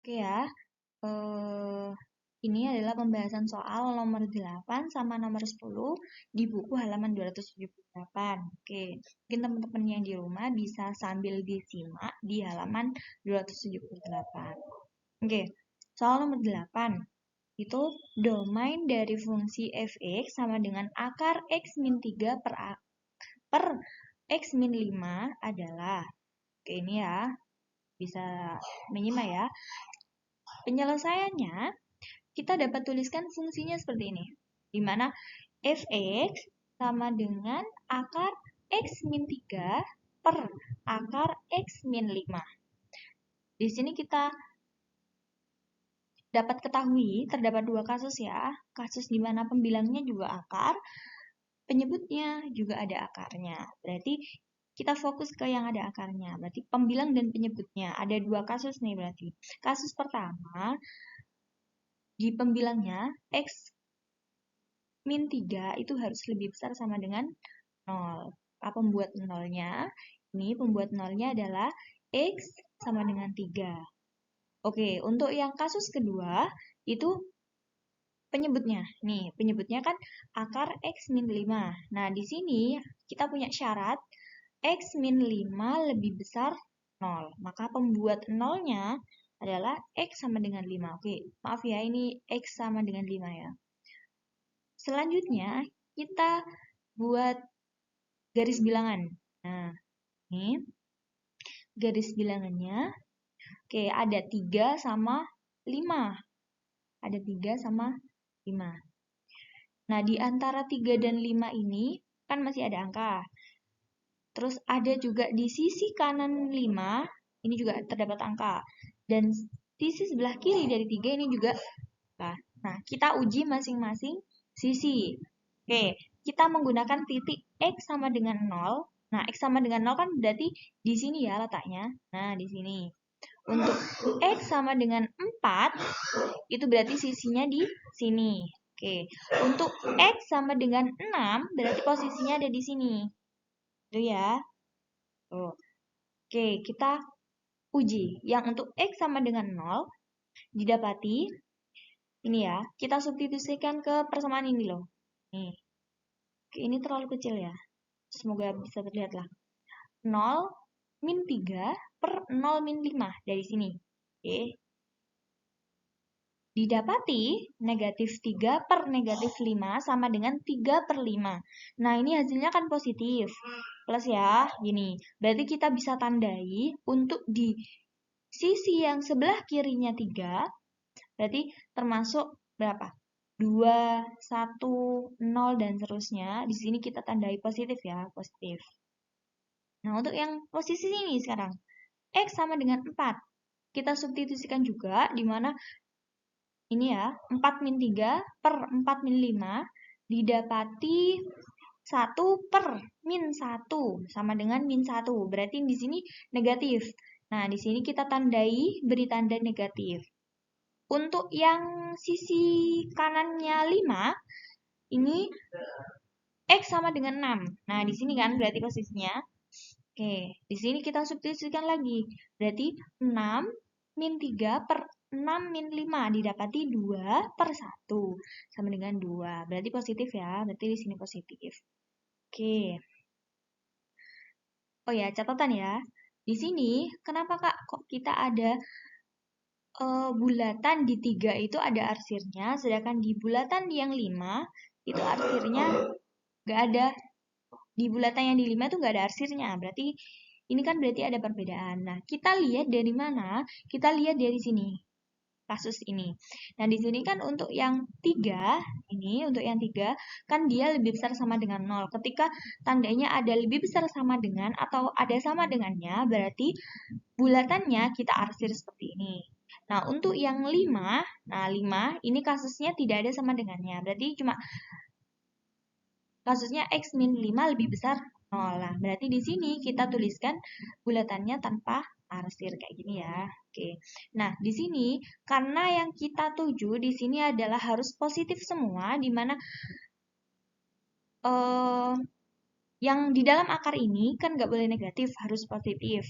Oke ya, eh, ini adalah pembahasan soal nomor 8 sama nomor 10 di buku halaman 278. Oke, mungkin teman-teman yang di rumah bisa sambil disimak di halaman 278. Oke, soal nomor 8 itu domain dari fungsi fx sama dengan akar x min 3 per x min 5 adalah. Oke, ini ya, bisa menyimak ya. Penyelesaiannya, kita dapat tuliskan fungsinya seperti ini, di mana fx sama dengan akar x min 3 per akar x min 5. Di sini kita dapat ketahui terdapat dua kasus ya, kasus di mana pembilangnya juga akar, penyebutnya juga ada akarnya. Berarti kita fokus ke yang ada akarnya, berarti pembilang dan penyebutnya. Ada dua kasus nih berarti. Kasus pertama, di pembilangnya x min 3 itu harus lebih besar sama dengan 0. Apa pembuat nolnya? Ini pembuat nolnya adalah x sama dengan 3. Oke, untuk yang kasus kedua, itu penyebutnya. Nih, penyebutnya kan akar x min 5. Nah, di sini kita punya syarat x min 5 lebih besar 0. Maka pembuat nolnya adalah x sama dengan 5. Oke, maaf ya, ini x sama dengan 5 ya. Selanjutnya, kita buat garis bilangan. Nah, ini garis bilangannya. Oke, ada 3 sama 5. Ada 3 sama 5. Nah, di antara 3 dan 5 ini kan masih ada angka. Terus ada juga di sisi kanan 5, ini juga terdapat angka. Dan sisi sebelah kiri dari 3 ini juga angka. Nah, kita uji masing-masing sisi. Oke, kita menggunakan titik X sama dengan 0. Nah, X sama dengan 0 kan berarti di sini ya letaknya. Nah, di sini. Untuk X sama dengan 4, itu berarti sisinya di sini. Oke, untuk X sama dengan 6, berarti posisinya ada di sini. Itu ya. Tuh. Oke, kita uji. Yang untuk X sama dengan 0, didapati, ini ya, kita substitusikan ke persamaan ini loh. Nih. Oke, ini terlalu kecil ya. Semoga bisa terlihat lah. 0 min 3 per 0 min 5 dari sini. Oke. Didapati negatif 3 per negatif 5 sama dengan 3 per 5. Nah, ini hasilnya kan positif. Plus ya, gini. Berarti kita bisa tandai untuk di sisi yang sebelah kirinya 3, berarti termasuk berapa? 2, 1, 0, dan seterusnya. Di sini kita tandai positif ya, positif. Nah, untuk yang posisi ini sekarang, X sama dengan 4. Kita substitusikan juga, di mana ini ya, 4 min 3 per 4 min 5 didapati 1 per min 1 sama dengan min 1. Berarti di sini negatif. Nah, di sini kita tandai beri tanda negatif. Untuk yang sisi kanannya 5, ini X sama dengan 6. Nah, di sini kan berarti posisinya. Oke, di sini kita substitusikan lagi. Berarti 6 min 3 per 6 min 5 didapati 2 per 1 sama dengan 2. Berarti positif ya, berarti di sini positif. Oke. Oh ya, catatan ya. Di sini, kenapa Kak kok kita ada bulatan di 3 itu ada arsirnya, sedangkan di bulatan yang 5 itu arsirnya nggak ada. Di bulatan yang di 5 itu nggak ada arsirnya. Berarti ini kan berarti ada perbedaan. Nah, kita lihat dari mana? Kita lihat dari sini. Kasus ini. Nah, di sini kan untuk yang 3, ini untuk yang 3, kan dia lebih besar sama dengan 0. Ketika tandanya ada lebih besar sama dengan atau ada sama dengannya, berarti bulatannya kita arsir seperti ini. Nah, untuk yang 5, nah 5 ini kasusnya tidak ada sama dengannya. Berarti cuma kasusnya X min 5 lebih besar 0. Nah, berarti di sini kita tuliskan bulatannya tanpa arsir kayak gini ya. Oke. Nah, di sini karena yang kita tuju di sini adalah harus positif semua, di mana eh, yang di dalam akar ini kan nggak boleh negatif, harus positif.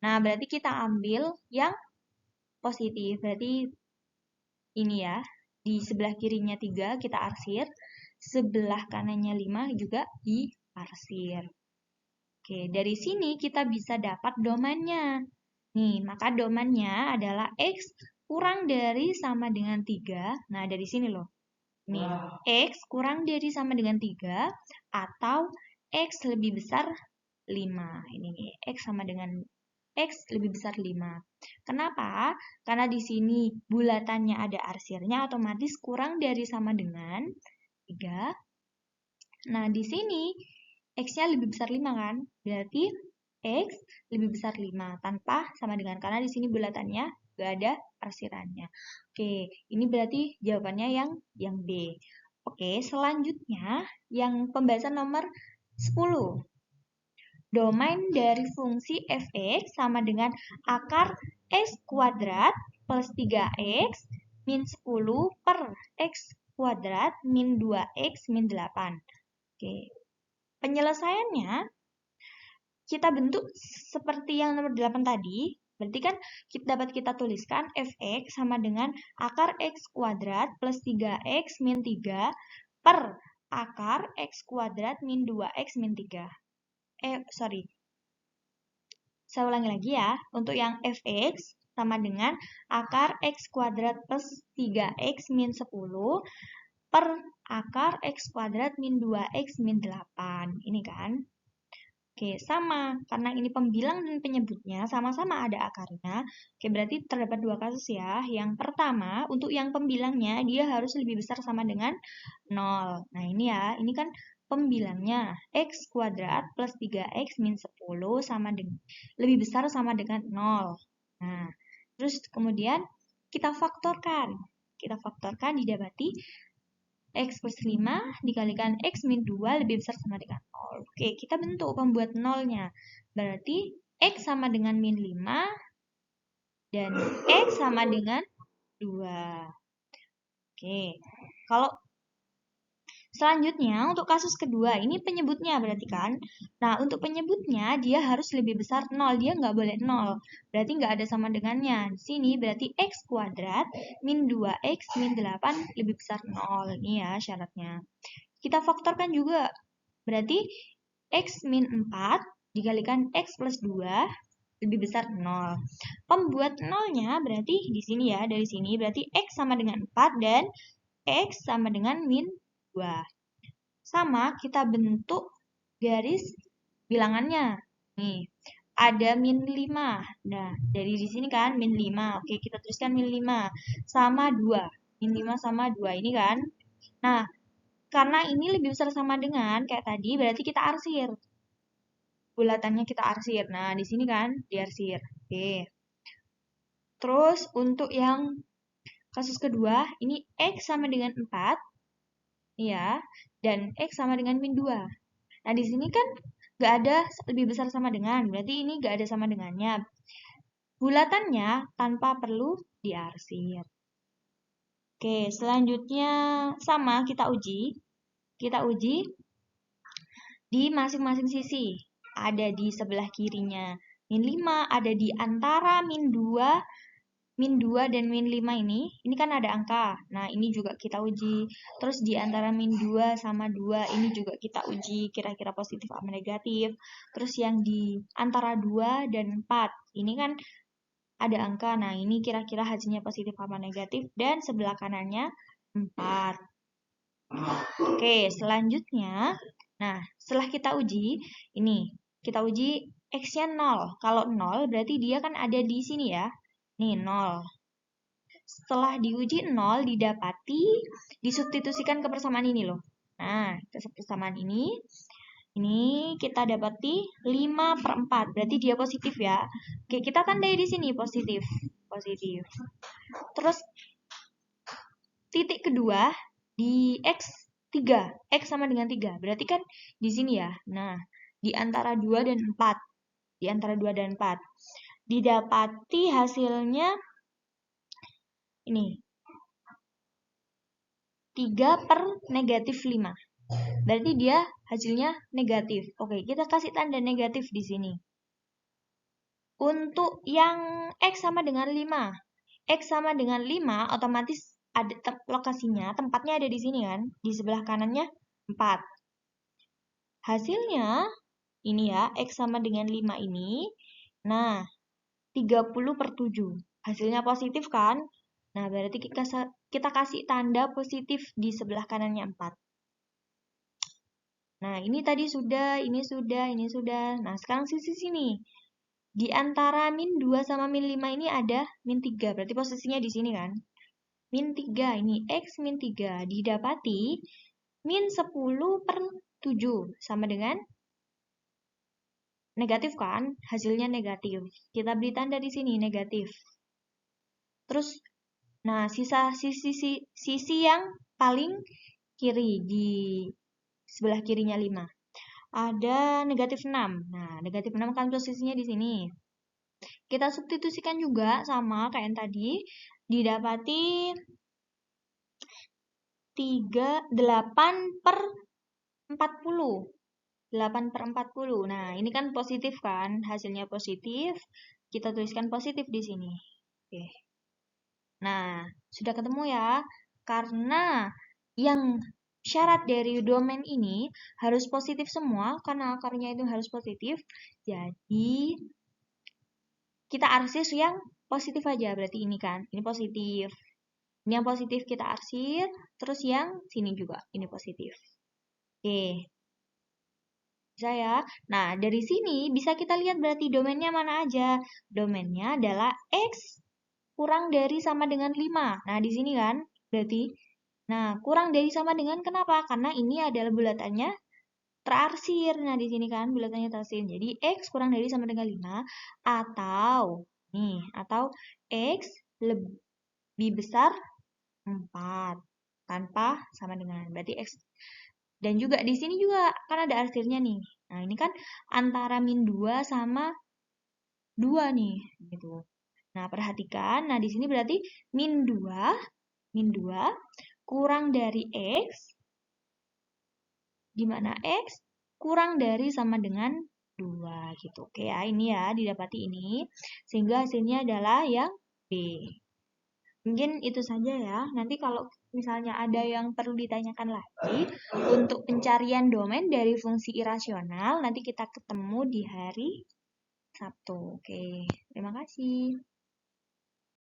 Nah, berarti kita ambil yang positif. Berarti ini ya, di sebelah kirinya 3 kita arsir, sebelah kanannya 5 juga diarsir. Oke, dari sini kita bisa dapat domainnya. Nih, maka domainnya adalah X kurang dari sama dengan 3. Nah, dari sini loh. Nih, X kurang dari sama dengan 3 atau X lebih besar 5. Ini nih, X sama dengan X lebih besar 5. Kenapa? Karena di sini bulatannya ada arsirnya, otomatis kurang dari sama dengan 3. Nah, di sini X-nya lebih besar 5 kan? Berarti X lebih besar 5 tanpa sama dengan, karena di sini bulatannya gak ada arsirannya. Oke, ini berarti jawabannya yang B. Oke, selanjutnya yang pembahasan nomor 10. Domain dari fungsi f(x) sama dengan akar x kuadrat plus 3x min 10 per x kuadrat min 2x min 8. Oke, penyelesaiannya kita bentuk seperti yang nomor 8 tadi. Berarti kan dapat kita tuliskan f(x) sama dengan akar x kuadrat plus 3x min 3 per akar x kuadrat min 2x min 3. Saya ulangi lagi ya. Untuk yang f(x) sama dengan akar x kuadrat plus 3x min 10 per akar x kuadrat min 2x min 8. Ini kan? Oke, sama. Karena ini pembilang dan penyebutnya sama-sama ada akarnya. Oke, berarti terdapat dua kasus ya. Yang pertama, untuk yang pembilangnya, dia harus lebih besar sama dengan 0. Nah, ini ya. Ini kan pembilangnya. X kuadrat plus 3x min 10 sama dengan, lebih besar sama dengan 0. Nah, terus kemudian kita faktorkan. Kita faktorkan didapati X plus 5 dikalikan X min 2 lebih besar sama dengan 0. Oke, kita bentuk pembuat nolnya. Berarti X sama dengan min 5 dan X sama dengan 2. Oke, kalau selanjutnya untuk kasus kedua, ini penyebutnya berarti kan. Nah, untuk penyebutnya dia harus lebih besar 0, dia nggak boleh 0. Berarti nggak ada sama dengannya. Di sini berarti X kuadrat min 2X min 8 lebih besar 0. Ini ya syaratnya. Kita faktorkan juga. Berarti X min 4 dikalikan X plus 2 lebih besar 0. Pembuat nolnya berarti di sini ya, dari sini berarti X sama dengan 4 dan X sama dengan min 2. Sama, kita bentuk garis bilangannya. Nih, ada min 5. Nah, dari di sini kan min 5. Oke, kita tuliskan min 5 sama 2. Min 5 sama 2 ini kan. Nah, karena ini lebih besar sama dengan kayak tadi, berarti kita arsir. Bulatannya kita arsir. Nah, di sini kan diarsir. Oke. Terus untuk yang kasus kedua, ini X sama dengan 4. Ya, dan X sama dengan min 2. Nah, di sini kan nggak ada lebih besar sama dengan, berarti ini nggak ada sama dengannya. Bulatannya tanpa perlu diarsir. Oke, selanjutnya sama kita uji. Kita uji di masing-masing sisi. Ada di sebelah kirinya min 5, ada di antara min 2 dan min 5 ini kan ada angka. Nah, ini juga kita uji. Terus di antara min 2 sama 2 ini juga kita uji kira-kira positif apa negatif. Terus yang di antara 2 dan 4 ini kan ada angka. Nah, ini kira-kira hasilnya positif apa negatif dan sebelah kanannya 4. Oke, selanjutnya. Nah, setelah kita uji, ini kita uji X-nya 0. Kalau 0 berarti dia kan ada di sini ya. Nih, 0. Setelah diuji 0, didapati, disubstitusikan ke persamaan ini loh. Nah, ke persamaan ini kita dapati 5 per 4. Berarti dia positif ya. Oke, kita kan dari di sini positif. Positif. Terus, titik kedua, di X3. X sama dengan 3. Berarti kan di sini ya. Nah, di antara 2 dan 4. Di antara 2 dan 4. Didapati hasilnya ini 3 per negatif 5. Berarti dia hasilnya negatif. Oke, kita kasih tanda negatif di sini. Untuk yang X sama dengan 5. X sama dengan 5, otomatis ada lokasinya, tempatnya ada di sini kan, di sebelah kanannya 4. Hasilnya, ini ya, X sama dengan 5 ini, nah, 30/7. Hasilnya positif kan? Nah, berarti kita kasih tanda positif di sebelah kanannya 4. Nah, ini tadi sudah, ini sudah, ini sudah. Nah, sekarang sisi sini. Di antara min 2 sama min 5 ini ada min 3. Berarti posisinya di sini kan? Min 3, ini X min 3. Didapati min 10/7. Sama dengan negatif kan? Hasilnya negatif. Kita beri tanda di sini, negatif. Terus, nah, sisi yang paling kiri di sebelah kirinya 5. Ada negatif 6. Nah, negatif 6 kan posisinya di sini. Kita substitusikan juga sama kayak yang tadi. Didapati 8/40. 8/40. Nah, ini kan positif kan? Hasilnya positif. Kita tuliskan positif di sini. Oke. Nah, sudah ketemu ya. Karena yang syarat dari domain ini harus positif semua, karena akarnya itu harus positif. Jadi, kita arsir yang positif aja. Berarti ini kan, ini positif. Ini yang positif kita arsir, terus yang sini juga, ini positif. Oke. Bisa ya. Nah, dari sini bisa kita lihat berarti domainnya mana aja. Domainnya adalah X kurang dari sama dengan 5. Nah, di sini kan, berarti. Nah, kurang dari sama dengan kenapa? Karena ini adalah bulatannya terarsir. Nah, di sini kan bulatannya terarsir. Jadi, X kurang dari sama dengan 5. Atau, nih, atau X lebih besar 4. Tanpa sama dengan. Berarti X. Dan juga di sini juga kan ada arsirnya nih. Nah, ini kan antara min 2 sama 2 nih, gitu. Nah, perhatikan. Nah, di sini berarti min 2 kurang dari X, di mana X kurang dari sama dengan 2 gitu. Oke ya, ini ya didapati ini. Sehingga hasilnya adalah yang B. Mungkin itu saja ya. Nanti kalau misalnya ada yang perlu ditanyakan lagi untuk pencarian domain dari fungsi irasional, nanti kita ketemu di hari Sabtu. Oke, terima kasih.